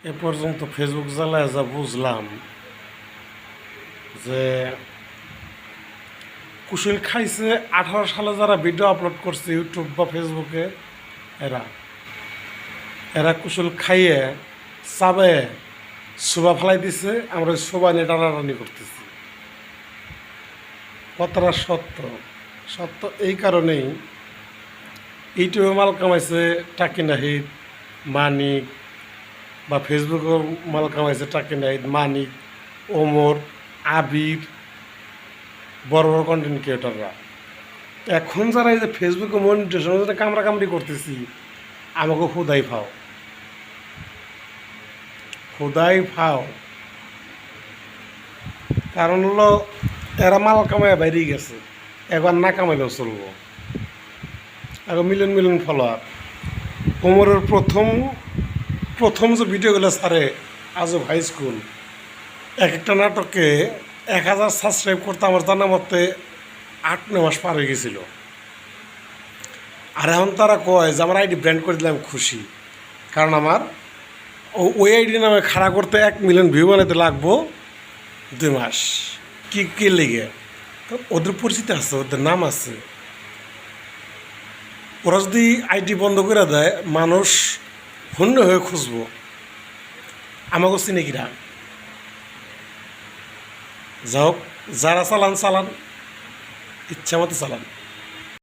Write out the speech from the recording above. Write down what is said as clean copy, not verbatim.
এ পর্যন্ত ফেসবুক জ্বালায় যা বুঝলাম যে কুশল খাইছে 18 সালে যারা ভিডিও আপলোড করছে ইউটিউব বা ফেসবুকে, এরা এরা কুশল খাইয়ে চাবে শোভা ফেলাই দিছে, আমরা শোভা নিয়ে টানাটানি করতেছি। কথাটা সত্য। সত্য এই কারণেই ইউটিউবে মাল কামাইছে টাকি নাহিদ, মানিক, বা ফেসবুকে মাল কামাইছে টাকি নাহিদ, মানিক, ওমর, আবির, বড় বড় কন্টেন্ট ক্রিয়েটাররা। এখন যারা এই যে ফেসবুকে মনিটাইজেশনের জন্য কামড়াকামড়ি করতেছি, আমাকে হুদাই ফাও, হুদাই ফাও। কারণ হলো এরা মাল কামায় বাইরে গেছে, একবার না কামাইলেও চলবো। এখন মিলিয়ন মিলিয়ন ফলোয়ার। কোমরের প্রথম প্রথম যে ভিডিওগুলো ছাড়ে আজব হাই স্কুল, এক একটা নাটকে 1000 সাবস্ক্রাইব করতে আমার জানা মতে 8-9 মাস পার হয়ে গেছিল। আর এখন তারা কয় যে আমার আইডি ব্র্যান্ড করে দিলে আমি খুশি, কারণ আমার ওই আইডি নামে খাড়া করতে 1 মিলিয়ন ভিউ বানাতে লাগবো 2 মাস। কি কি লেগে? তো ওদের পরিচিতি আছে, ওদের নাম আছে। ওরা যদি আইডি বন্ধ করে দেয়, মানুষ হন্য হয়ে খুঁজবো আমাকে চিনে কিনা। যাই হোক, যারা চালান চালান, ইচ্ছা মতো চালান।